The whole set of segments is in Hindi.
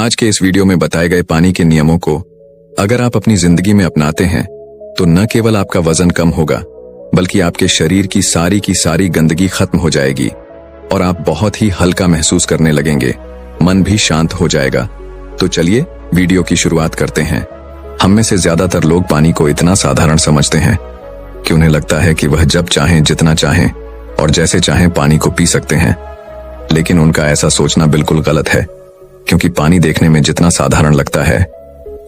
आज के इस वीडियो में बताए गए पानी के नियमों को अगर आप अपनी जिंदगी में अपनाते हैं तो न केवल आपका वजन कम होगा बल्कि आपके शरीर की सारी गंदगी खत्म हो जाएगी और आप बहुत ही हल्का महसूस करने लगेंगे, मन भी शांत हो जाएगा। तो चलिए वीडियो की शुरुआत करते हैं। हम में से ज्यादातर लोग पानी को इतना साधारण समझते हैं कि उन्हें लगता है कि वह जब चाहें, जितना चाहें और जैसे चाहें पानी को पी सकते हैं। लेकिन उनका ऐसा सोचना बिल्कुल गलत है, क्योंकि पानी देखने में जितना साधारण लगता है,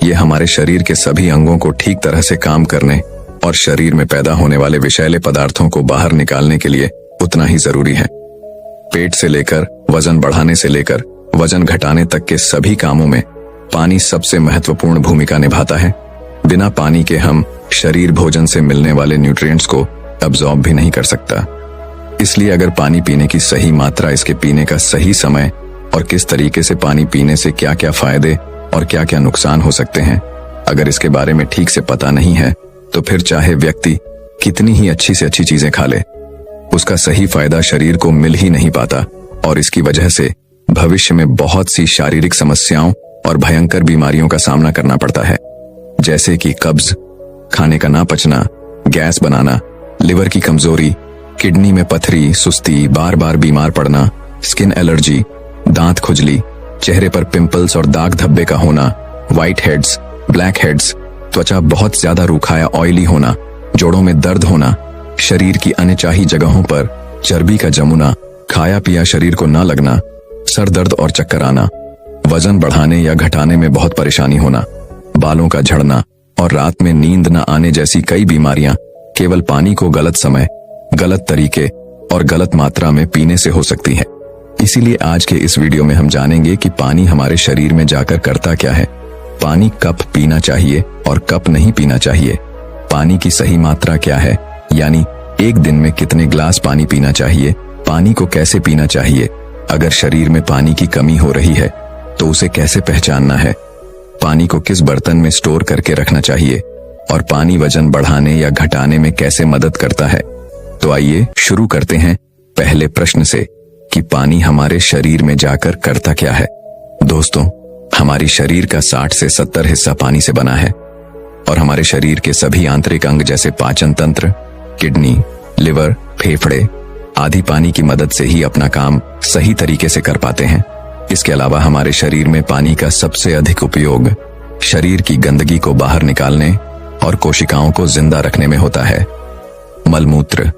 ये हमारे शरीर के सभी अंगों को ठीक तरह से काम करने और शरीर में पैदा होने वाले विषैले पदार्थों को बाहर निकालने के लिए उतना ही जरूरी है। पेट से लेकर वजन बढ़ाने से लेकर वजन घटाने तक के सभी कामों में पानी सबसे महत्वपूर्ण भूमिका निभाता है। बिना पानी के हम शरीर भोजन से मिलने वाले न्यूट्रिएंट्स को अब्सॉर्ब भी नहीं कर सकता। इसलिए अगर पानी पीने की सही मात्रा, इसके पीने का सही समय और किस तरीके से पानी पीने से क्या क्या फायदे और क्या क्या नुकसान हो सकते हैं, अगर इसके बारे में ठीक से पता नहीं है तो फिर चाहे व्यक्ति कितनी ही अच्छी से अच्छी चीजें खा ले, उसका सही फायदा शरीर को मिल ही नहीं पाता और इसकी वजह से भविष्य में बहुत सी शारीरिक समस्याओं और भयंकर बीमारियों का सामना करना पड़ता है, जैसे कि कब्ज, खाने का ना पचना, गैस बनाना, लिवर की कमजोरी, किडनी में पथरी, सुस्ती, बार बार बीमार पड़ना, स्किन एलर्जी, दांत खुजली, चेहरे पर पिंपल्स और दाग धब्बे का होना, व्हाइट हेड्स, ब्लैक हेड्स, त्वचा बहुत ज्यादा रूखा या ऑयली होना, जोड़ों में दर्द होना, शरीर की अनचाही जगहों पर चर्बी का जमुना, खाया पिया शरीर को ना लगना, सर दर्द और चक्कर आना, वजन बढ़ाने या घटाने में बहुत परेशानी होना, बालों का झड़ना और रात में नींद न आने जैसी कई बीमारियां केवल पानी को गलत समय, गलत तरीके और गलत मात्रा में पीने से हो सकती है। इसीलिए आज के इस वीडियो में हम जानेंगे कि पानी हमारे शरीर में जाकर करता क्या है, पानी कब पीना चाहिए और कब नहीं पीना चाहिए, पानी की सही मात्रा क्या है, यानी एक दिन में कितने ग्लास पानी पीना चाहिए, पानी को कैसे पीना चाहिए, अगर शरीर में पानी की कमी हो रही है तो उसे कैसे पहचानना है, पानी को किस बर्तन में स्टोर करके रखना चाहिए और पानी वजन बढ़ाने या घटाने में कैसे मदद करता है। तो आइए शुरू करते हैं पहले प्रश्न से कि पानी हमारे शरीर में जाकर करता क्या है। दोस्तों, हमारी शरीर का 60 से 70 हिस्सा पानी से बना है और हमारे शरीर के सभी आंतरिक अंग जैसे पाचन तंत्र, किडनी, लिवर, फेफड़े आदि पानी की मदद से ही अपना काम सही तरीके से कर पाते हैं। इसके अलावा हमारे शरीर में पानी का सबसे अधिक उपयोग शरीर की गंदगी को बाहर निकालने और कोशिकाओं को जिंदा रखने में होता है। मलमूत्र,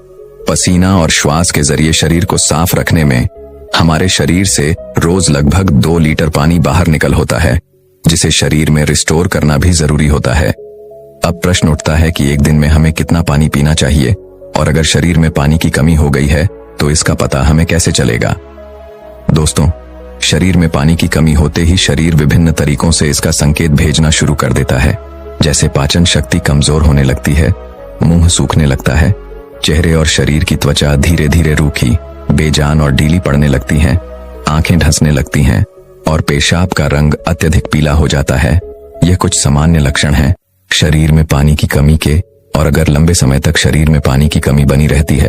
पसीना और श्वास के जरिए शरीर को साफ रखने में हमारे शरीर से रोज लगभग 2 लीटर पानी बाहर निकल होता है, जिसे शरीर में रिस्टोर करना भी जरूरी होता है। अब प्रश्न उठता है कि एक दिन में हमें कितना पानी पीना चाहिए और अगर शरीर में पानी की कमी हो गई है तो इसका पता हमें कैसे चलेगा। दोस्तों, शरीर में पानी की कमी होते ही शरीर विभिन्न तरीकों से इसका संकेत भेजना शुरू कर देता है, जैसे पाचन शक्ति कमजोर होने लगती है, मुंह सूखने लगता है, चेहरे और शरीर की त्वचा धीरे धीरे रूखी, बेजान और ढीली पड़ने लगती हैं, आंखें ढसने लगती हैं और पेशाब का रंग अत्यधिक पीला हो जाता है। यह कुछ सामान्य लक्षण हैं शरीर में पानी की कमी के, और अगर लंबे समय तक शरीर में पानी की कमी बनी रहती है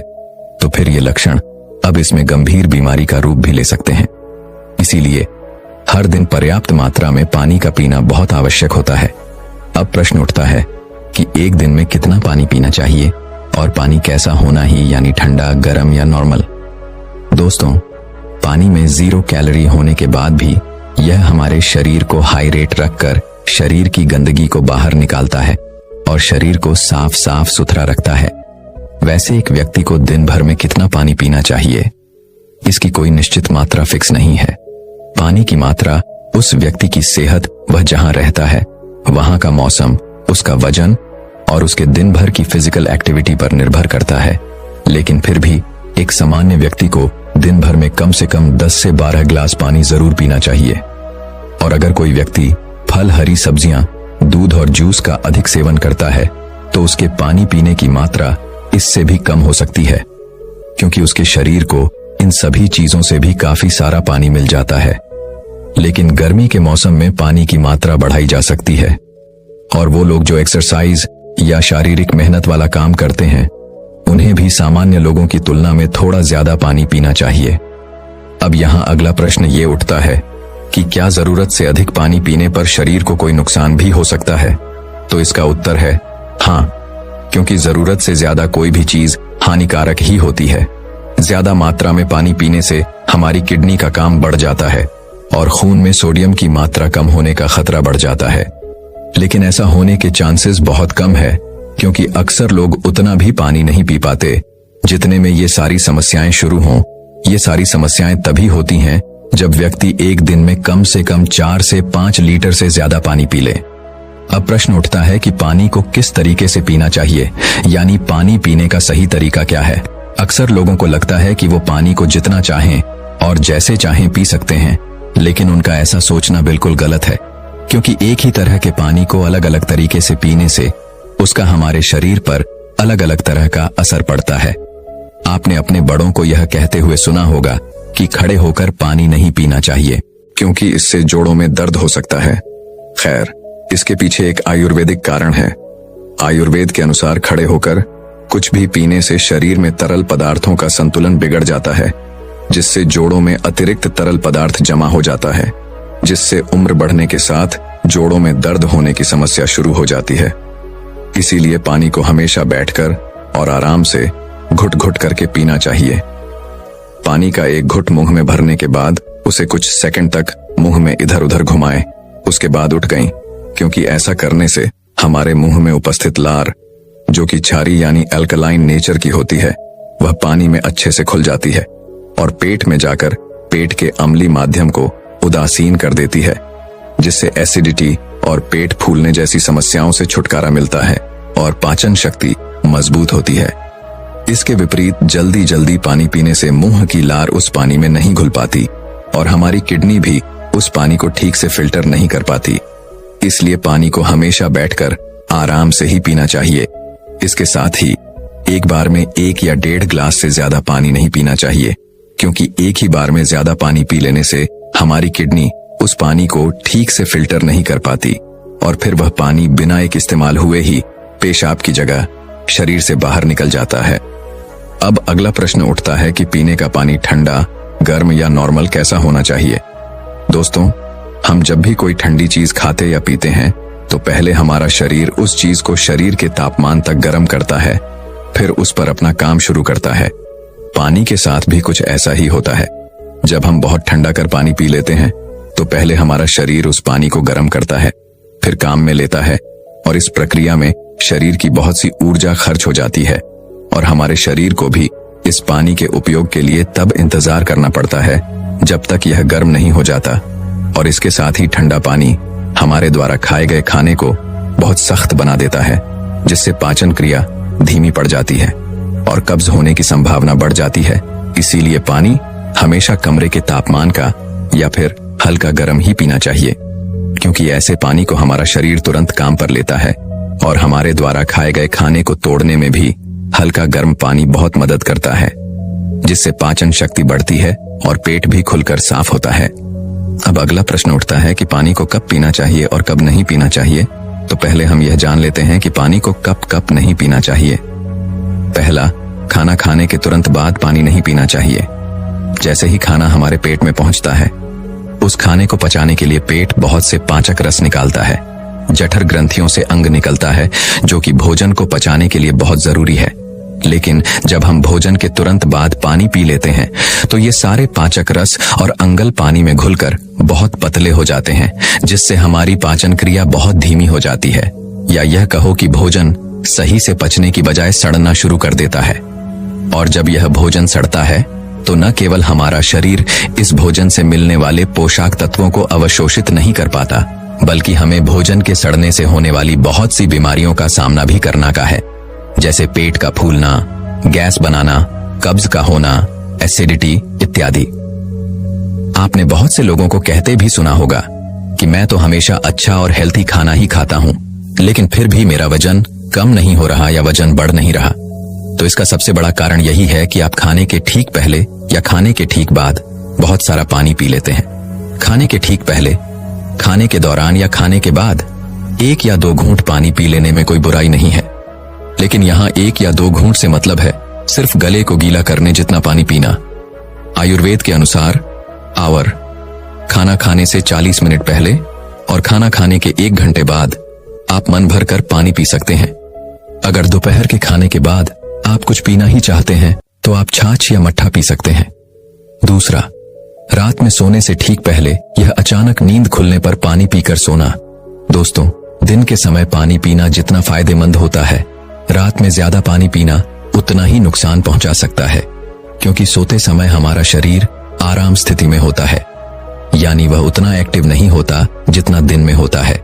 तो फिर ये लक्षण अब इसमें गंभीर बीमारी का रूप भी ले सकते हैं। इसीलिए हर दिन पर्याप्त मात्रा में पानी का पीना बहुत आवश्यक होता है। अब प्रश्न उठता है कि एक दिन में कितना पानी पीना चाहिए और पानी कैसा होना ही, यानी ठंडा, गर्म या नॉर्मल। दोस्तों, पानी में 0 कैलोरी होने के बाद भी यह हमारे शरीर को हाइड्रेट रखकर शरीर की गंदगी को बाहर निकालता है और शरीर को साफ साफ सुथरा रखता है। वैसे एक व्यक्ति को दिन भर में कितना पानी पीना चाहिए, इसकी कोई निश्चित मात्रा फिक्स नहीं है। पानी की मात्रा उस व्यक्ति की सेहत, वह जहां रहता है, वहां का मौसम, उसका वजन और उसके दिन भर की फिजिकल एक्टिविटी पर निर्भर करता है। लेकिन फिर भी एक सामान्य व्यक्ति को दिन भर में कम से कम 10 से 12 ग्लास पानी जरूर पीना चाहिए। और अगर कोई व्यक्ति फल, हरी सब्जियां, दूध और जूस का अधिक सेवन करता है तो उसके पानी पीने की मात्रा इससे भी कम हो सकती है, क्योंकि उसके शरीर को इन सभी चीजों से भी काफी सारा पानी मिल जाता है। लेकिन गर्मी के मौसम में पानी की मात्रा बढ़ाई जा सकती है और वो लोग जो एक्सरसाइज या शारीरिक मेहनत वाला काम करते हैं, उन्हें भी सामान्य लोगों की तुलना में थोड़ा ज्यादा पानी पीना चाहिए। अब यहाँ अगला प्रश्न ये उठता है कि क्या जरूरत से अधिक पानी पीने पर शरीर को कोई नुकसान भी हो सकता है? तो इसका उत्तर है हाँ, क्योंकि जरूरत से ज्यादा कोई भी चीज हानिकारक ही होती है। ज्यादा मात्रा में पानी पीने से हमारी किडनी का काम बढ़ जाता है और खून में सोडियम की मात्रा कम होने का खतरा बढ़ जाता है। लेकिन ऐसा होने के चांसेस बहुत कम है, क्योंकि अक्सर लोग उतना भी पानी नहीं पी पाते जितने में ये सारी समस्याएं शुरू हों। ये सारी समस्याएं तभी होती हैं जब व्यक्ति एक दिन में कम से कम 4 से 5 लीटर से ज्यादा पानी पी ले। अब प्रश्न उठता है कि पानी को किस तरीके से पीना चाहिए, यानी पानी पीने का सही तरीका क्या है। अक्सर लोगों को लगता है कि वो पानी को जितना चाहें और जैसे चाहें पी सकते हैं, लेकिन उनका ऐसा सोचना बिल्कुल गलत है, क्योंकि एक ही तरह के पानी को अलग अलग तरीके से पीने से उसका हमारे शरीर पर अलग अलग तरह का असर पड़ता है। आपने अपने बड़ों को यह कहते हुए सुना होगा कि खड़े होकर पानी नहीं पीना चाहिए, क्योंकि इससे जोड़ों में दर्द हो सकता है। खैर, इसके पीछे एक आयुर्वेदिक कारण है। आयुर्वेद के अनुसार खड़े होकर कुछ भी पीने से शरीर में तरल पदार्थों का संतुलन बिगड़ जाता है, जिससे जोड़ों में अतिरिक्त तरल पदार्थ जमा हो जाता है, जिससे उम्र बढ़ने के साथ जोड़ों में दर्द होने की समस्या शुरू हो जाती है। इसीलिए पानी को हमेशा बैठकर और आराम से घुट घुट करके पीना चाहिए। पानी का एक घुट मुंह में भरने के बाद उसे कुछ सेकंड तक मुंह में इधर उधर घुमाएं, उसके बाद उठ गईं, क्योंकि ऐसा करने से हमारे मुंह में उपस्थित लार, जो कि क्षारी यानी अल्कलाइन नेचर की होती है, वह पानी में अच्छे से खुल जाती है और पेट में जाकर पेट के अम्लीय माध्यम को उदासीन कर देती है, जिससे एसिडिटी और पेट फूलने जैसी समस्याओं से छुटकारा मिलता है और पाचन शक्ति मजबूत होती है। इसके विपरीत जल्दी जल्दी पानी पीने से मुंह की लार उस पानी में नहीं घुल पाती और हमारी किडनी भी उस पानी को ठीक से फिल्टर नहीं कर पाती। इसलिए पानी को हमेशा बैठकर आराम से ही पीना चाहिए। इसके साथ ही एक बार में 1 या 1.5 ग्लास से ज्यादा पानी नहीं पीना चाहिए, क्योंकि एक ही बार में ज्यादा पानी पी लेने से हमारी किडनी उस पानी को ठीक से फिल्टर नहीं कर पाती और फिर वह पानी बिना एक इस्तेमाल हुए ही पेशाब की जगह शरीर से बाहर निकल जाता है। अब अगला प्रश्न उठता है कि पीने का पानी ठंडा, गर्म या नॉर्मल कैसा होना चाहिए। दोस्तों, हम जब भी कोई ठंडी चीज खाते या पीते हैं तो पहले हमारा शरीर उस चीज को शरीर के तापमान तक गर्म करता है, फिर उस पर अपना काम शुरू करता है। पानी के साथ भी कुछ ऐसा ही होता है। जब हम बहुत ठंडा कर पानी पी लेते हैं तो पहले हमारा शरीर उस पानी को गर्म करता है, फिर काम में लेता है और इस प्रक्रिया में शरीर की बहुत सी ऊर्जा खर्च हो जाती है और हमारे शरीर को भी इस पानी के उपयोग के लिए तब इंतजार करना पड़ता है जब तक यह गर्म नहीं हो जाता। और इसके साथ ही ठंडा पानी हमारे द्वारा खाए गए खाने को बहुत सख्त बना देता है, जिससे पाचन क्रिया धीमी पड़ जाती है और कब्ज होने की संभावना बढ़ जाती है। इसीलिए पानी हमेशा कमरे के तापमान का या फिर हल्का गर्म ही पीना चाहिए, क्योंकि ऐसे पानी को हमारा शरीर तुरंत काम पर लेता है और हमारे द्वारा खाए गए खाने को तोड़ने में भी हल्का गर्म पानी बहुत मदद करता है, जिससे पाचन शक्ति बढ़ती है और पेट भी खुलकर साफ होता है। अब अगला प्रश्न उठता है कि पानी को कब पीना चाहिए और कब नहीं पीना चाहिए। तो पहले हम यह जान लेते हैं कि पानी को कब नहीं पीना चाहिए। पहला, खाना खाने के तुरंत बाद पानी नहीं पीना चाहिए। जैसे ही खाना हमारे पेट में पहुंचता है, उस खाने को पचाने के लिए पेट बहुत से पाचक रस निकालता है। जठर ग्रंथियों से अंग निकलता है, जो कि भोजन को पचाने के लिए बहुत जरूरी है। लेकिन जब हम भोजन के तुरंत बाद पानी पी लेते हैं तो ये सारे पाचक रस और अंगल पानी में घुलकर बहुत पतले हो जाते हैं, जिससे हमारी पाचन क्रिया बहुत धीमी हो जाती है, या यह कहो कि भोजन सही से पचने की बजाय सड़ना शुरू कर देता है। और जब यह भोजन सड़ता है तो न केवल हमारा शरीर इस भोजन से मिलने वाले पोषक तत्वों को अवशोषित नहीं कर पाता, बल्कि हमें भोजन के सड़ने से होने वाली बहुत सी बीमारियों का सामना भी करना का है, जैसे पेट का फूलना, गैस बनाना, कब्ज का होना, एसिडिटी इत्यादि। आपने बहुत से लोगों को कहते भी सुना होगा कि मैं तो हमेशा अच्छा और हेल्थी खाना ही खाता हूं, लेकिन फिर भी मेरा वजन कम नहीं हो रहा या वजन बढ़ नहीं रहा। तो इसका सबसे बड़ा कारण यही है कि आप खाने के ठीक पहले या खाने के ठीक बाद बहुत सारा पानी पी लेते हैं। खाने के ठीक पहले, खाने के दौरान या खाने के बाद 1 या 2 घूंट पानी पी लेने में कोई बुराई नहीं है, लेकिन यहाँ 1 या 2 घूंट से मतलब है सिर्फ गले को गीला करने जितना पानी पीना। आयुर्वेद के अनुसार आवर, खाना खाने से 40 मिनट पहले और खाना खाने के 1 घंटे बाद आप मन भर कर पानी पी सकते हैं। अगर दोपहर के खाने के बाद आप कुछ पीना ही चाहते हैं तो आप छाछ या मट्ठा पी सकते हैं। दूसरा, रात में सोने से ठीक पहले यह अचानक नींद खुलने पर पानी पीकर सोना। दोस्तों, दिन के समय पानी पीना जितना फायदेमंद होता है, रात में ज्यादा पानी पीना उतना ही नुकसान पहुंचा सकता है, क्योंकि सोते समय हमारा शरीर आराम स्थिति में होता है, यानी वह उतना एक्टिव नहीं होता जितना दिन में होता है।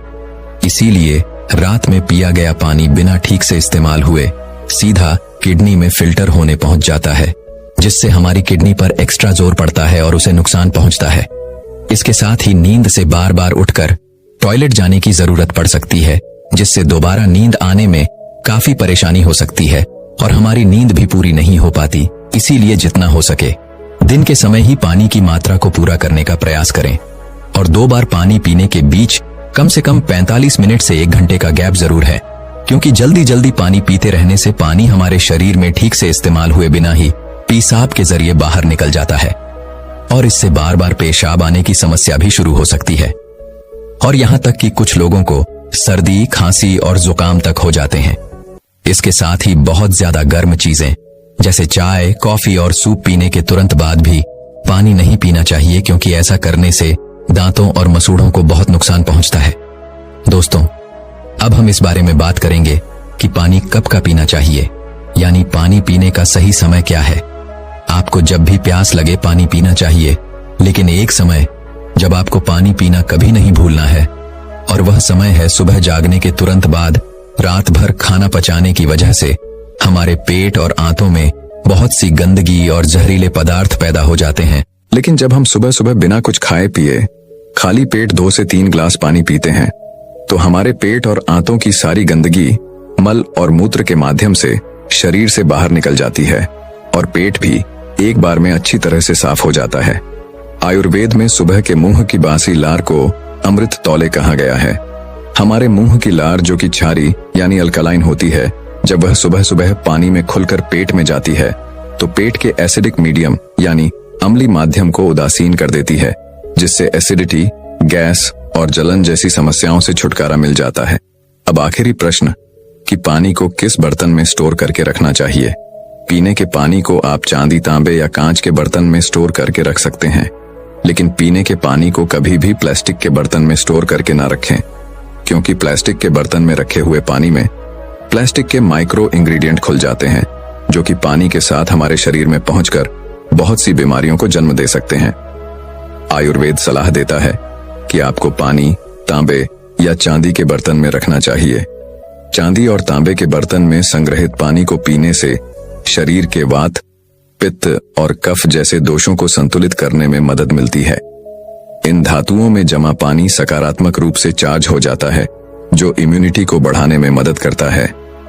इसीलिए रात में पिया गया पानी बिना ठीक से इस्तेमाल हुए सीधा किडनी में फिल्टर होने पहुंच जाता है, जिससे हमारी किडनी पर एक्स्ट्रा जोर पड़ता है और उसे नुकसान पहुंचता है। इसके साथ ही नींद से बार बार उठकर टॉयलेट जाने की जरूरत पड़ सकती है, जिससे दोबारा नींद आने में काफी परेशानी हो सकती है और हमारी नींद भी पूरी नहीं हो पाती। इसीलिए जितना हो सके दिन के समय ही पानी की मात्रा को पूरा करने का प्रयास करें और 2 बार पानी पीने के बीच कम से कम 45 मिनट से 1 घंटे का गैप जरूर है, क्योंकि जल्दी जल्दी पानी पीते रहने से पानी हमारे शरीर में ठीक से इस्तेमाल हुए बिना ही पेशाब के जरिए बाहर निकल जाता है और इससे बार बार पेशाब आने की समस्या भी शुरू हो सकती है और यहाँ तक कि कुछ लोगों को सर्दी, खांसी और जुकाम तक हो जाते हैं। इसके साथ ही बहुत ज्यादा गर्म चीजें जैसे चाय, कॉफी और सूप पीने के तुरंत बाद भी पानी नहीं पीना चाहिए, क्योंकि ऐसा करने से दांतों और मसूड़ों को बहुत नुकसान पहुंचता है। दोस्तों, अब हम इस बारे में बात करेंगे कि पानी कब का पीना चाहिए, यानी पानी पीने का सही समय क्या है। आपको जब भी प्यास लगे पानी पीना चाहिए, लेकिन एक समय जब आपको पानी पीना कभी नहीं भूलना है और वह समय है सुबह जागने के तुरंत बाद। रात भर खाना पचाने की वजह से हमारे पेट और आंतों में बहुत सी गंदगी और जहरीले पदार्थ पैदा हो जाते हैं। लेकिन जब हम सुबह सुबह बिना कुछ खाए पिए खाली पेट 2 से 3 ग्लास पानी पीते हैं तो हमारे पेट और आंतों की सारी गंदगी मल और मूत्र के माध्यम से शरीर से बाहर निकल जाती है और पेट भी एक बार में अच्छी तरह से साफ हो जाता है। आयुर्वेद में सुबह के मुंह की बासी लार को अमृत तौले कहा गया है। हमारे मुंह की लार जो कि क्षारी यानी अल्कलाइन होती है, जब वह सुबह सुबह पानी में खुलकर पेट में जाती है तो पेट के एसिडिक मीडियम यानी अम्लीय माध्यम को उदासीन कर देती है, जिससे एसिडिटी, गैस और जलन जैसी समस्याओं से छुटकारा मिल जाता है। अब आखिरी प्रश्न कि पानी को किस बर्तन में स्टोर करके रखना चाहिए। पीने के पानी को आप चांदी, तांबे या कांच के बर्तन में स्टोर करके रख सकते हैं, लेकिन पीने के पानी को कभी भी प्लास्टिक के बर्तन में स्टोर करके ना रखें, क्योंकि प्लास्टिक के बर्तन में रखे हुए पानी में प्लास्टिक के माइक्रो इंग्रेडिएंट खुल जाते हैं, जो कि पानी के साथ हमारे शरीर में पहुंचकर बहुत सी बीमारियों को जन्म दे सकते हैं। आयुर्वेद सलाह देता है कि आपको पानी तांबे या चांदी के बर्तन में रखना चाहिए। चांदी और तांबे के बर्तन में संग्रहित पानी को पीने से शरीर के वात, पित्त और कफ जैसे दोषों को संतुलित करने में मदद मिलती है। इन धातुओं में जमा पानी सकारात्मक रूप से चार्ज हो जाता है, जो इम्यूनिटी को बढ़ाने में मदद करता है,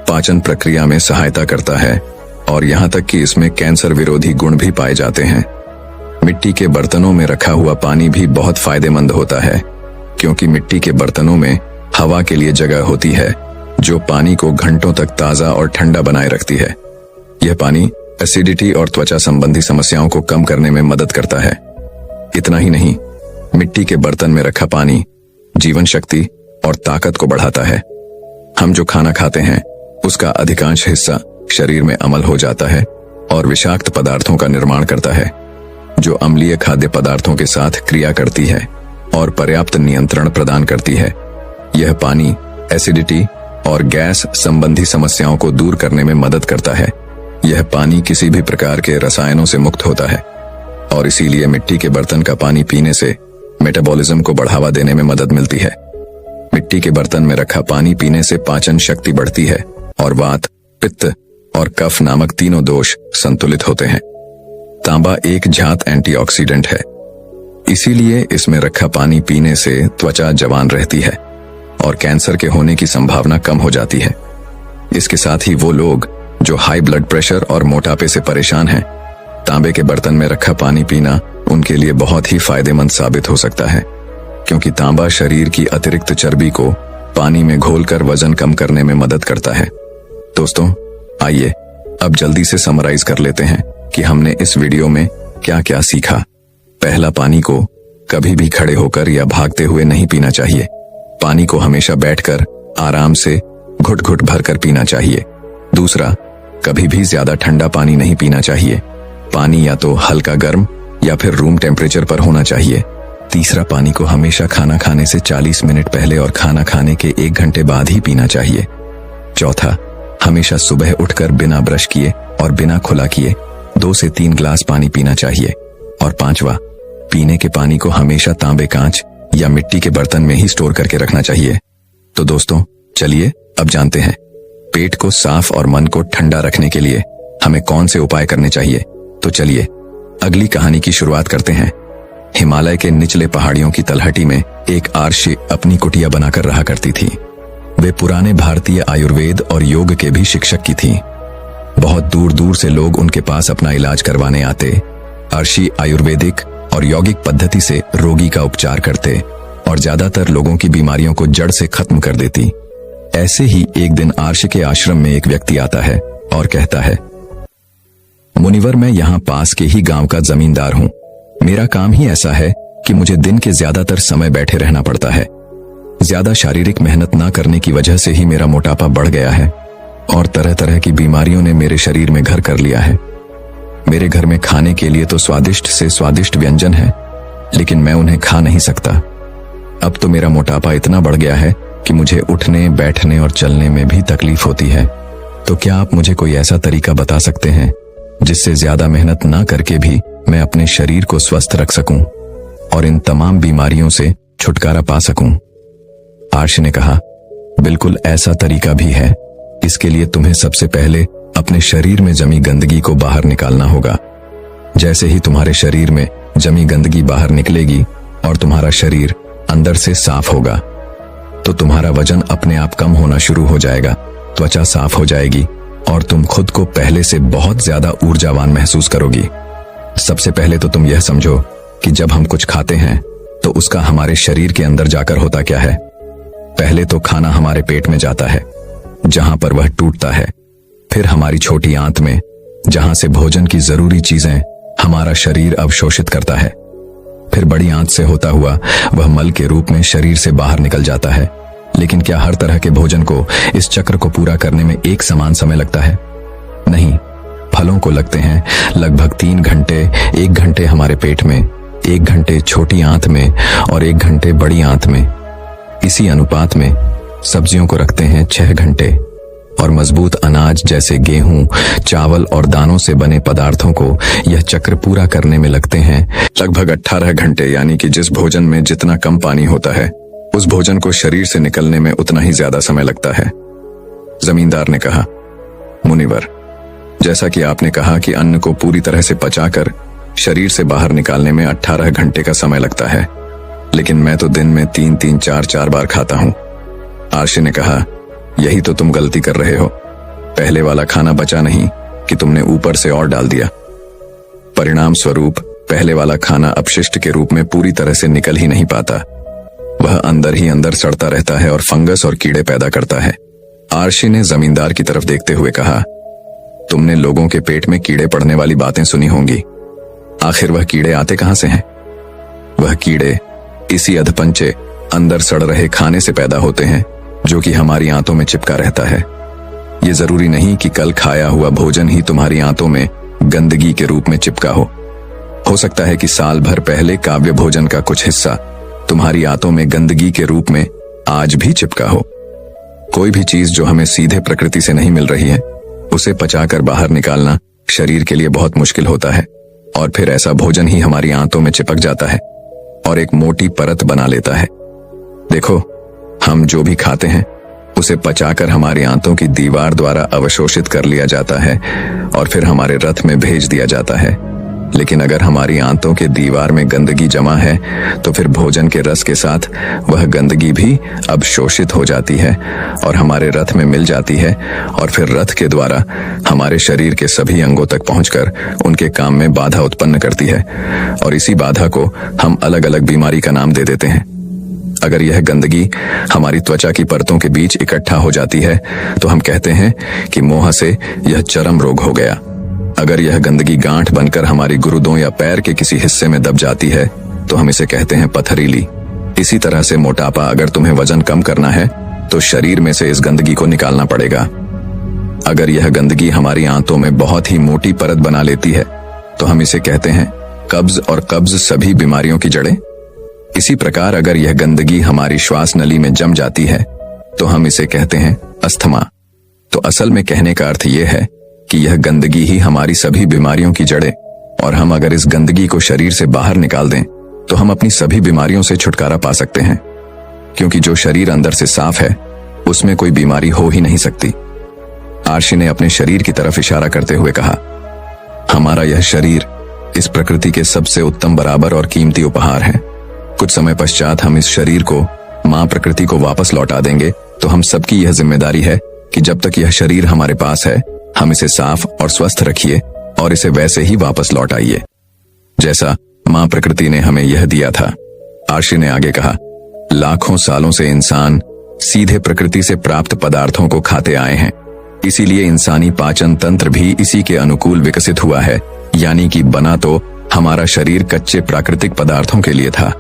पाचन प्रक्रिया में सहायता करता है और यहाँ तक कि इसमें कैंसर विरोधी गुण भी पाए जाते हैं। मिट्टी के बर्तनों में रखा हुआ पानी भी बहुत फायदेमंद होता है, क्योंकि मिट्टी के बर्तनों में हवा के लिए जगह होती है, जो पानी को घंटों तक ताजा और ठंडा बनाए रखती है। यह पानी एसिडिटी और त्वचा संबंधी समस्याओं को कम करने में मदद करता है। इतना ही नहीं, मिट्टी के बर्तन में रखा पानी जीवन शक्ति और ताकत को बढ़ाता है। हम जो खाना खाते हैं उसका अधिकांश हिस्सा शरीर में अमल हो जाता है और विषाक्त पदार्थों का निर्माण करता है, जो अम्लीय खाद्य पदार्थों के साथ क्रिया करती है और पर्याप्त नियंत्रण प्रदान करती है। यह पानी एसिडिटी और गैस संबंधी समस्याओं को दूर करने में मदद करता है। यह पानी किसी भी प्रकार के रसायनों से मुक्त होता है और इसीलिए मिट्टी के बर्तन का पानी पीने से मेटाबॉलिज्म को बढ़ावा देने में मदद मिलती है। मिट्टी के बर्तन में रखा पानी पीने से पाचन शक्ति बढ़ती है और वात, पित्त और कफ नामक तीनों दोष संतुलित होते हैं। तांबा एक झात एंटीऑक्सीडेंट है, इसीलिए इसमें रखा पानी पीने से त्वचा जवान रहती है और कैंसर के होने की संभावना कम हो जाती है। इसके साथ ही वो लोग जो हाई ब्लड प्रेशर और मोटापे से परेशान हैं, तांबे के बर्तन में रखा पानी पीना उनके लिए बहुत ही फायदेमंद साबित हो सकता है, क्योंकि तांबा शरीर की अतिरिक्त चर्बी को पानी में घोलकर वजन कम करने में मदद करता है। दोस्तों, आइए अब जल्दी से समराइज कर लेते हैं कि हमने इस वीडियो में क्या क्या सीखा। पहला, पानी को कभी भी खड़े होकर या भागते हुए नहीं पीना चाहिए। पानी को हमेशा बैठकर आराम से घुट घुट भरकर पीना चाहिए। दूसरा, कभी भी ज्यादा ठंडा पानी नहीं पीना चाहिए। पानी या तो हल्का गर्म या फिर रूम टेम्परेचर पर होना चाहिए। तीसरा, पानी को हमेशा खाना खाने से 40 मिनट पहले और खाना खाने के 1 घंटे बाद ही पीना चाहिए। चौथा, हमेशा सुबह उठकर बिना ब्रश किए और बिना खुला किए 2 से 3 ग्लास पानी पीना चाहिए। और पांचवा, पीने के पानी को हमेशा तांबे, कांच या मिट्टी के बर्तन में ही स्टोर करके रखना चाहिए। तो दोस्तों, चलिए अब जानते हैं पेट को साफ और मन को ठंडा रखने के लिए हमें कौन से उपाय करने चाहिए। तो चलिए अगली कहानी की शुरुआत करते हैं। हिमालय के निचले पहाड़ियों की तलहटी में एक आर्षी अपनी कुटिया बनाकर रहा करती थी। वे पुराने भारतीय आयुर्वेद और योग के भी शिक्षक की थी। बहुत दूर दूर से लोग उनके पास अपना इलाज करवाने आते। आर्षी आयुर्वेदिक और यौगिक पद्धति से रोगी का उपचार करते और ज्यादातर लोगों की बीमारियों को जड़ से खत्म कर देती। ऐसे ही एक दिन आर्षी के आश्रम में एक व्यक्ति आता है और कहता है, मुनिवर, मैं यहाँ पास के ही गांव का जमींदार हूँ। मेरा काम ही ऐसा है कि मुझे दिन के ज्यादातर समय बैठे रहना पड़ता है। ज्यादा शारीरिक मेहनत ना करने की वजह से ही मेरा मोटापा बढ़ गया है और तरह तरह की बीमारियों ने मेरे शरीर में घर कर लिया है। मेरे घर में खाने के लिए तो स्वादिष्ट से स्वादिष्ट व्यंजन है, लेकिन मैं उन्हें खा नहीं सकता। अब तो मेरा मोटापा इतना बढ़ गया है कि मुझे उठने, बैठने और चलने में भी तकलीफ होती है। तो क्या आप मुझे कोई ऐसा तरीका बता सकते हैं जिससे ज्यादा मेहनत ना करके भी मैं अपने शरीर को स्वस्थ रख सकूं और इन तमाम बीमारियों से छुटकारा पा सकूं? आर्षी ने कहा, बिल्कुल ऐसा तरीका भी है। इसके लिए तुम्हें सबसे पहले अपने शरीर में जमी गंदगी को बाहर निकालना होगा। जैसे ही तुम्हारे शरीर में जमी गंदगी बाहर निकलेगी और तुम्हारा शरीर अंदर से साफ होगा, तो तुम्हारा वजन अपने आप कम होना शुरू हो जाएगा, त्वचा साफ हो जाएगी और तुम खुद को पहले से बहुत ज्यादा ऊर्जावान महसूस करोगी। सबसे पहले तो तुम यह समझो कि जब हम कुछ खाते हैं तो उसका हमारे शरीर के अंदर जाकर होता क्या है। पहले तो खाना हमारे पेट में जाता है, जहां पर वह टूटता है। फिर हमारी छोटी आंत में, जहां से भोजन की जरूरी चीजें हमारा शरीर अवशोषित करता है। फिर बड़ी आंत से होता हुआ वह मल के रूप में शरीर से बाहर निकल जाता है। लेकिन क्या हर तरह के भोजन को इस चक्र को पूरा करने में एक समान समय लगता है? नहीं, फलों को लगते हैं लगभग 3 घंटे। 1 घंटे हमारे पेट में, 1 घंटे छोटी आंत में और 1 घंटे बड़ी आंत में। इसी अनुपात में सब्जियों को रखते हैं 6 घंटे और मजबूत अनाज जैसे गेहूं, चावल और दानों से बने पदार्थों को यह चक्र पूरा करने में लगते हैं लगभग 18 घंटे। यानी कि जिस भोजन में जितना कम पानी होता है, उस भोजन को शरीर से निकलने में उतना ही ज्यादा समय लगता है। जमींदार ने कहा, मुनिवर, जैसा कि आपने कहा कि अन्न को पूरी तरह से पचाकर शरीर से बाहर निकालने में 18 घंटे का समय लगता है, लेकिन मैं तो दिन में 3-3, 4-4 बार खाता हूं। आर्षी ने कहा, यही तो तुम गलती कर रहे हो। पहले वाला खाना बचा नहीं कि तुमने ऊपर से और डाल दिया। परिणाम स्वरूप पहले वाला खाना अपशिष्ट के रूप में पूरी तरह से निकल ही नहीं पाता। वह अंदर ही अंदर सड़ता रहता है और फंगस और कीड़े पैदा करता है। आर्षी ने जमींदार की तरफ देखते हुए कहा, तुमने लोगों के पेट में कीड़े पड़ने वाली बातें सुनी होंगी। आखिर वह कीड़े आते कहां से हैं? वह कीड़े इसी अधपंचे अंदर सड़ रहे खाने से पैदा होते हैं, जो कि हमारी आंतों में चिपका रहता है। ये जरूरी नहीं कि कल खाया हुआ भोजन ही तुम्हारी आंतों में गंदगी के रूप में चिपका हो सकता है कि साल भर पहले काव्य भोजन का कुछ हिस्सा तुम्हारी आंतों में गंदगी के रूप में आज भी चिपका हो। कोई भी चीज जो हमें सीधे प्रकृति से नहीं मिल रही है, उसे पचाकर बाहर निकालना शरीर के लिए बहुत मुश्किल होता है और फिर ऐसा भोजन ही हमारी आंतों में चिपक जाता है और एक मोटी परत बना लेता है। देखो, हम जो भी खाते हैं उसे पचाकर हमारी आंतों की दीवार द्वारा अवशोषित कर लिया जाता है और फिर हमारे रथ में भेज दिया जाता है। लेकिन अगर हमारी आंतों के दीवार में गंदगी जमा है तो फिर भोजन के रस के साथ वह गंदगी भी अवशोषित हो जाती है और हमारे रथ में मिल जाती है और फिर रथ के द्वारा हमारे शरीर के सभी अंगों तक पहुंचकर उनके काम में बाधा उत्पन्न करती है और इसी बाधा को हम अलग अलग बीमारी का नाम दे देते हैं। अगर यह गंदगी हमारी त्वचा की परतों के बीच इकट्ठा हो जाती है तो हम कहते हैं कि मोह से यह चरम रोग हो गया। अगर यह गंदगी गांठ बनकर हमारी गुर्दों या पैर के किसी हिस्से में दब जाती है तो हम इसे कहते हैं पथरीली। इसी तरह से मोटापा, अगर तुम्हें वजन कम करना है तो शरीर में से इस गंदगी को निकालना पड़ेगा। अगर यह गंदगी हमारी आंतों में बहुत ही मोटी परत बना लेती है तो हम इसे कहते हैं कब्ज, और कब्ज सभी बीमारियों की जड़ें। इसी प्रकार अगर यह गंदगी हमारी श्वास नली में जम जाती है तो हम इसे कहते हैं अस्थमा। तो असल में कहने का अर्थ यह है कि यह गंदगी ही हमारी सभी बीमारियों की जड़ें, और हम अगर इस गंदगी को शरीर से बाहर निकाल दें तो हम अपनी सभी बीमारियों से छुटकारा पा सकते हैं, क्योंकि जो शरीर अंदर से साफ है उसमें कोई बीमारी हो ही नहीं सकती। आर्शी ने अपने शरीर की तरफ इशारा करते हुए कहा, हमारा यह शरीर इस प्रकृति के सबसे उत्तम, बराबर और कीमती उपहार है। कुछ समय पश्चात हम इस शरीर को मां प्रकृति को वापस लौटा देंगे, तो हम सबकी यह जिम्मेदारी है कि जब तक यह शरीर हमारे पास है हम इसे साफ और स्वस्थ रखिए और इसे वैसे ही वापस लौटाइए जैसा मां प्रकृति ने हमें यह दिया था। आर्शी ने आगे कहा, लाखों सालों से इंसान सीधे प्रकृति से प्राप्त पदार्थों को खाते आए हैं, इसीलिए इंसानी पाचन तंत्र भी इसी के अनुकूल विकसित हुआ है। यानी कि बना तो हमारा शरीर कच्चे प्राकृतिक पदार्थों के लिए था,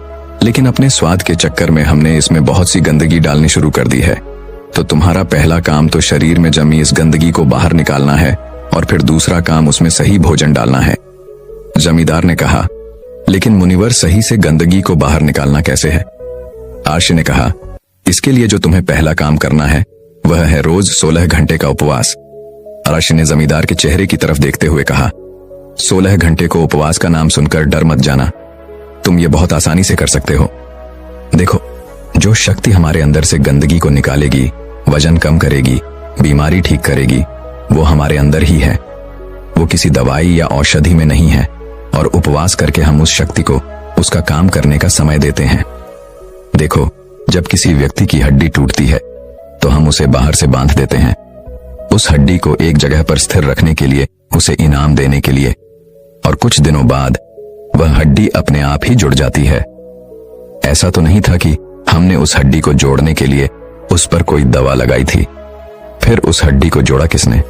लेकिन अपने स्वाद के चक्कर में हमने इसमें बहुत सी गंदगी डालनी शुरू कर दी है। तो तुम्हारा पहला काम तो शरीर में जमी इस गंदगी को बाहर निकालना है, और फिर दूसरा काम उसमें सही भोजन डालना है। जमींदार ने कहा, लेकिन मुनिवर सही से गंदगी को बाहर निकालना कैसे है? आर्शी ने कहा, इसके लिए जो तुम्हें पहला काम करना है वह है रोज 16 घंटे का उपवास। आर्शी ने जमींदार के चेहरे की तरफ देखते हुए कहा, 16 घंटे को उपवास का नाम सुनकर डर मत जाना, तुम ये बहुत आसानी से कर सकते हो। देखो, जो शक्ति हमारे अंदर से गंदगी को निकालेगी, वजन कम करेगी, बीमारी ठीक करेगी, वो हमारे अंदर ही है। वो किसी दवाई या औषधि में नहीं है, और उपवास करके हम उस शक्ति को उसका काम करने का समय देते हैं। देखो, जब किसी व्यक्ति की हड्डी टूटती है तो हम उसे बाहर से बांध देते हैं, उस हड्डी को एक जगह पर स्थिर रखने के लिए, उसे इनाम देने के लिए, और कुछ दिनों बाद वह हड्डी अपने आप ही जुड़ जाती है। ऐसा तो नहीं था कि हमने उस हड्डी को जोड़ने के लिए उस पर कोई दवा लगाई थी। फिर उस हड्डी को जोड़ा किसने?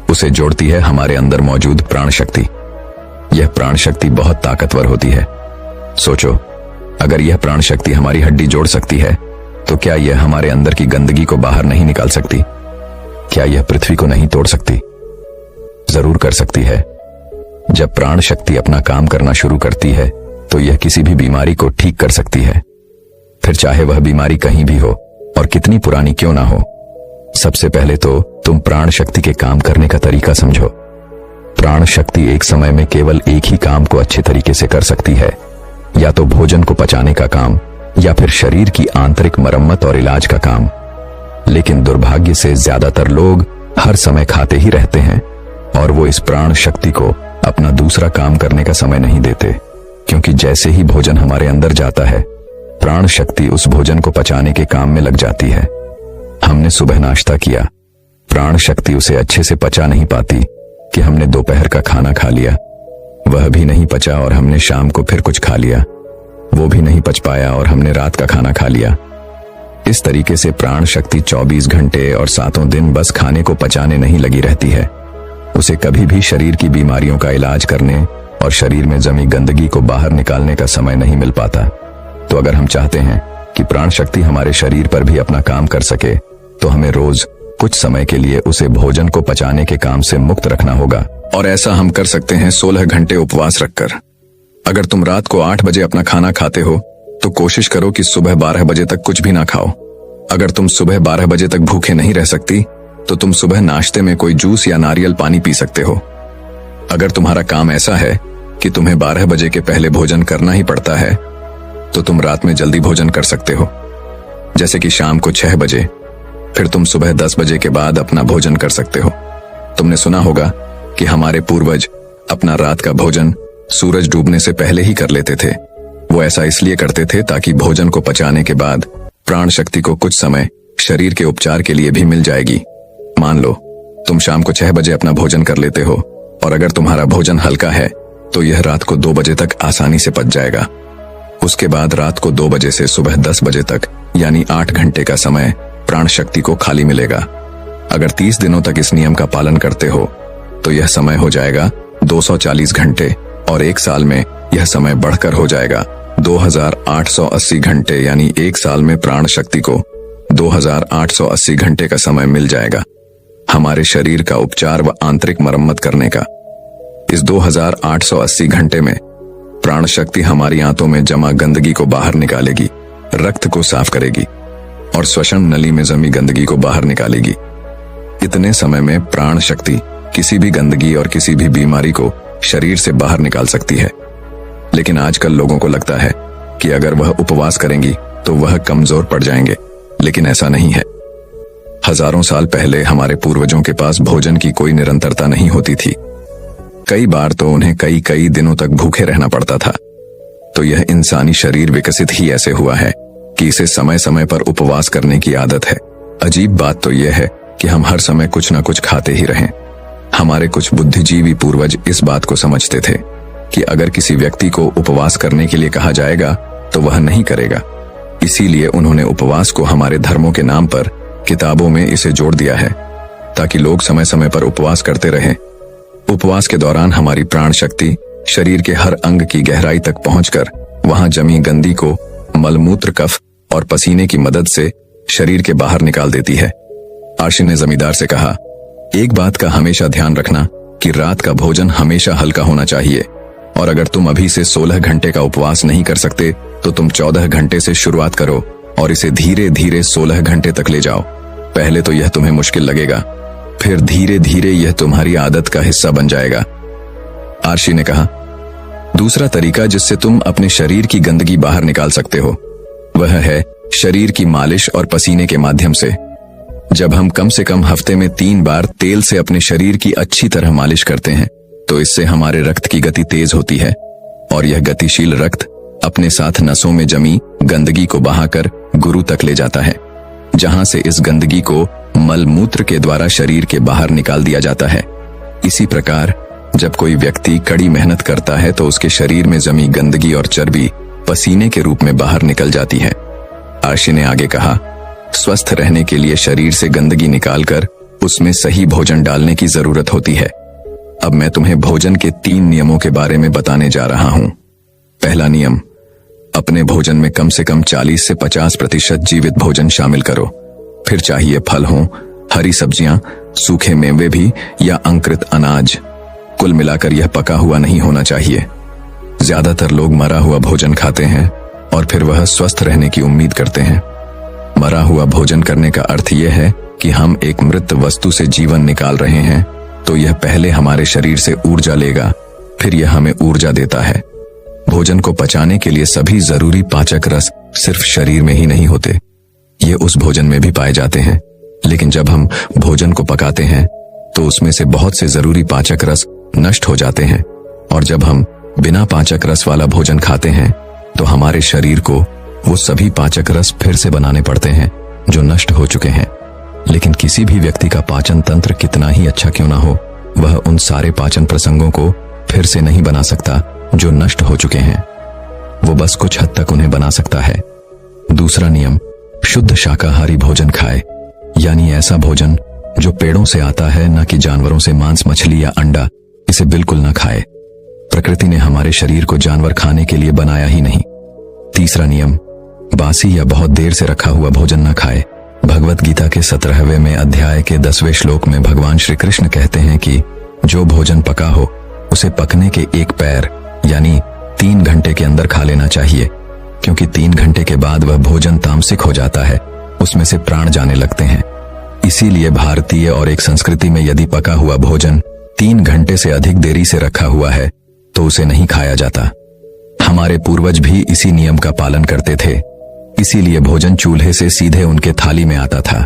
उसे जोड़ती है हमारे अंदर मौजूद प्राण शक्ति। यह प्राण शक्ति बहुत ताकतवर होती है। सोचो, अगर यह प्राण शक्ति हमारी हड्डी जोड़ सकती है तो क्या यह हमारे अंदर की गंदगी को बाहर नहीं निकाल सकती? क्या यह पृथ्वी को नहीं तोड़ सकती? जरूर कर सकती है। जब प्राण शक्ति अपना काम करना शुरू करती है तो यह किसी भी बीमारी को ठीक कर सकती है, फिर चाहे वह बीमारी कहीं भी हो और कितनी पुरानी क्यों ना हो। सबसे पहले तो तुम प्राण शक्ति के काम करने का तरीका समझो। प्राण शक्ति एक समय में केवल एक ही काम को अच्छे तरीके से कर सकती है, या तो भोजन को पचाने का काम, या फिर शरीर की आंतरिक मरम्मत और इलाज का काम। लेकिन दुर्भाग्य से ज्यादातर लोग हर समय खाते ही रहते हैं, और वो इस प्राण शक्ति को अपना दूसरा काम करने का समय नहीं देते, क्योंकि जैसे ही भोजन हमारे अंदर जाता है, प्राण शक्ति उस भोजन को पचाने के काम में लग जाती है। हमने सुबह नाश्ता किया, प्राण शक्ति उसे अच्छे से पचा नहीं पाती कि हमने दोपहर का खाना खा लिया, वह भी नहीं पचा, और हमने शाम को फिर कुछ खा लिया, वो भी नहीं पच पाया, और हमने रात का खाना खा लिया। इस तरीके से प्राण शक्ति 24 घंटे और 7 दिन बस खाने को पचाने नहीं लगी रहती है। उसे कभी भी शरीर की बीमारियों का इलाज करने और शरीर में जमी गंदगी को बाहर निकालने का समय नहीं मिल पाता। तो अगर हम चाहते हैं कि प्राण शक्ति हमारे शरीर पर भी अपना काम कर सके, तो हमें रोज कुछ समय के लिए उसे भोजन को पचाने के काम से मुक्त रखना होगा। और ऐसा हम कर सकते हैं 16 घंटे उपवास रखकर। अगर तुम रात को 8 बजे अपना खाना खाते हो तो कोशिश करो कि सुबह 12 बजे तक कुछ भी ना खाओ। अगर तुम सुबह 12 बजे तक भूखे नहीं रह सकती तो तुम सुबह नाश्ते में कोई जूस या नारियल पानी पी सकते हो। अगर तुम्हारा काम ऐसा है कि तुम्हें 12 बजे के पहले भोजन करना ही पड़ता है तो तुम रात में जल्दी भोजन कर सकते हो, जैसे कि शाम को 6 बजे। फिर तुम सुबह 10 बजे के बाद अपना भोजन कर सकते हो। तुमने सुना होगा कि हमारे पूर्वज अपना रात का भोजन सूरज डूबने से पहले ही कर लेते थे। वो ऐसा इसलिए करते थे ताकि भोजन को पचाने के बाद प्राण शक्ति को कुछ समय शरीर के उपचार के लिए भी मिल जाएगी। मान लो तुम शाम को 6 बजे अपना भोजन कर लेते हो, और अगर तुम्हारा भोजन हल्का है तो यह रात को 2 बजे तक आसानी से पच जाएगा। उसके बाद रात को 2 बजे से सुबह 10 बजे तक, यानी 8 घंटे का समय प्राण शक्ति को खाली मिलेगा। अगर 30 दिनों तक इस नियम का पालन करते हो तो यह समय हो जाएगा 240 घंटे, और 1 साल में यह समय बढ़कर हो जाएगा 2880 घंटे यानी एक साल में प्राण शक्ति को 2880 घंटे का समय मिल जाएगा हमारे शरीर का उपचार व आंतरिक मरम्मत करने का। इस 2880 घंटे में प्राण शक्ति हमारी आंतों में जमा गंदगी को बाहर निकालेगी, रक्त को साफ करेगी और श्वसन नली में जमी गंदगी को बाहर निकालेगी। इतने समय में प्राण शक्ति किसी भी गंदगी और किसी भी बीमारी को शरीर से बाहर निकाल सकती है। लेकिन आजकल लोगों को लगता है कि अगर वह उपवास करेंगी तो वह कमजोर पड़ जाएंगे, लेकिन ऐसा नहीं है। हजारों साल पहले हमारे पूर्वजों के पास भोजन की कोई निरंतरता नहीं होती थी। कई बार तो उन्हें कई कई दिनों तक भूखे रहना पड़ता था। तो यह इंसानी शरीर विकसित ही ऐसे हुआ है कि इसे समय समय पर उपवास करने की आदत है। अजीब बात तो यह है कि हम हर समय कुछ न कुछ खाते ही रहें। हमारे कुछ बुद्धिजीवी पूर्वज इस बात को समझते थे कि अगर किसी व्यक्ति को उपवास करने के लिए कहा जाएगा तो वह नहीं करेगा। इसीलिए उन्होंने उपवास को हमारे धर्मों के नाम पर किताबों में इसे जोड़ दिया है ताकि लोग समय समय पर उपवास करते रहें। उपवास के दौरान हमारी प्राण शक्ति शरीर के हर अंग की गहराई तक पहुंचकर वहां जमी गंदगी को मलमूत्र, कफ और पसीने की मदद से शरीर के बाहर निकाल देती है। आर्शी ने जमींदार से कहा, एक बात का हमेशा ध्यान रखना कि रात का भोजन हमेशा हल्का होना चाहिए और अगर तुम अभी से 16 घंटे का उपवास नहीं कर सकते तो तुम 14 घंटे से शुरुआत करो और इसे धीरे धीरे 16 घंटे तक ले जाओ। पहले तो यह तुम्हें मुश्किल लगेगा, फिर धीरे धीरे यह तुम्हारी आदत का हिस्सा बन जाएगा। आर्शी ने कहा, दूसरा तरीका जिससे तुम अपने शरीर की गंदगी बाहर निकाल सकते हो वह है शरीर की मालिश और पसीने के माध्यम से। जब हम कम से कम हफ्ते में 3 बार तेल से अपने शरीर की अच्छी तरह मालिश करते हैं तो इससे हमारे रक्त की गति तेज होती है और यह गतिशील रक्त अपने साथ नसों में जमी गंदगी को बहाकर गुरु तक ले जाता है, जहां से इस गंदगी को मल मूत्र के द्वारा शरीर के बाहर निकाल दिया जाता है। इसी प्रकार जब कोई व्यक्ति कड़ी मेहनत करता है तो उसके शरीर में जमी गंदगी और चर्बी पसीने के रूप में बाहर निकल जाती है। आर्शी ने आगे कहा, स्वस्थ रहने के लिए शरीर से गंदगी निकालकर उसमें सही भोजन डालने की जरूरत होती है। अब मैं तुम्हें भोजन के 3 नियमों के बारे में बताने जा रहा हूं। पहला नियम, अपने भोजन में कम से कम 40 से 50% जीवित भोजन शामिल करो। फिर चाहिए फल हो, हरी सब्जियां, सूखे मेवे भी या अंकुरित अनाज। कुल मिलाकर यह पका हुआ नहीं होना चाहिए। ज्यादातर लोग मरा हुआ भोजन खाते हैं और फिर वह स्वस्थ रहने की उम्मीद करते हैं। मरा हुआ भोजन करने का अर्थ यह है कि हम एक मृत वस्तु से जीवन निकाल रहे हैं, तो यह पहले हमारे शरीर से ऊर्जा लेगा, फिर यह हमें ऊर्जा देता है। भोजन को पचाने के लिए सभी जरूरी पाचक रस सिर्फ शरीर में ही नहीं होते, ये उस भोजन में भी पाए जाते हैं। लेकिन जब हम भोजन को पकाते हैं तो उसमें से बहुत से जरूरी पाचक रस नष्ट हो जाते हैं और जब हम बिना पाचक रस वाला भोजन खाते हैं तो हमारे शरीर को वो सभी पाचक रस फिर से बनाने पड़ते हैं जो नष्ट हो चुके हैं। लेकिन किसी भी व्यक्ति का पाचन तंत्र कितना ही अच्छा क्यों ना हो, वह उन सारे पाचन प्रसंगों को फिर से नहीं बना सकता जो नष्ट हो चुके हैं। वो बस कुछ हद तक उन्हें बना सकता है। दूसरा नियम, शुद्ध शाकाहारी भोजन खाए, यानी ऐसा भोजन जो पेड़ों से आता है, न कि जानवरों से मांस, मछली या अंडा। इसे बिल्कुल न खाए। प्रकृति ने हमारे शरीर को जानवर खाने के लिए बनाया ही नहीं। तीसरा नियम, बासी या बहुत देर से रखा हुआ भोजन न खाए। भगवत गीता के 17वें अध्याय के 10वें श्लोक में भगवान श्री कृष्ण कहते हैं कि जो भोजन पका हो उसे पकने के 1 पैर यानी 3 घंटे के अंदर खा लेना चाहिए, क्योंकि 3 घंटे के बाद वह भोजन तामसिक हो जाता है, उसमें से प्राण जाने लगते हैं। इसीलिए भारतीय और एक संस्कृति में यदि पका हुआ भोजन 3 घंटे से अधिक देरी से रखा हुआ है तो उसे नहीं खाया जाता। हमारे पूर्वज भी इसी नियम का पालन करते थे, इसीलिए भोजन चूल्हे से सीधे उनके थाली में आता था।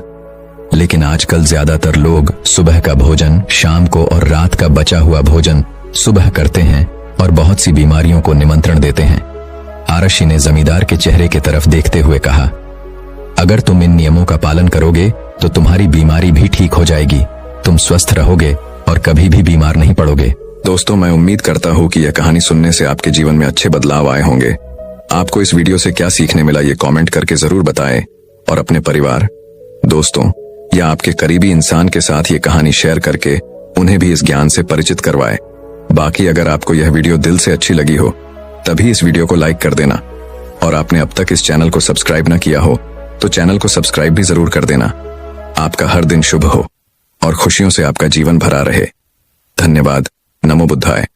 लेकिन आजकल ज्यादातर लोग सुबह का भोजन शाम को और रात का बचा हुआ भोजन सुबह करते हैं और बहुत सी बीमारियों को निमंत्रण देते हैं। आरशी ने जमींदार के चेहरे की तरफ देखते हुए कहा, अगर तुम इन नियमों का पालन करोगे तो तुम्हारी बीमारी भी ठीक हो जाएगी, तुम स्वस्थ रहोगे और कभी भी बीमार नहीं पड़ोगे। दोस्तों, मैं उम्मीद करता हूँ कि यह कहानी सुनने से आपके जीवन में अच्छे बदलाव आए होंगे। आपको इस वीडियो से क्या सीखने मिला ये कमेंट करके जरूर बताएं और अपने परिवार, दोस्तों या आपके करीबी इंसान के साथ ये कहानी शेयर करके उन्हें भी इस ज्ञान से परिचित करवाएं। बाकी अगर आपको यह वीडियो दिल से अच्छी लगी हो तभी इस वीडियो को लाइक कर देना और आपने अब तक इस चैनल को सब्सक्राइब ना किया हो तो चैनल को सब्सक्राइब भी जरूर कर देना। आपका हर दिन शुभ हो और खुशियों से आपका जीवन भरा रहे। धन्यवाद। नमो बुद्धाय।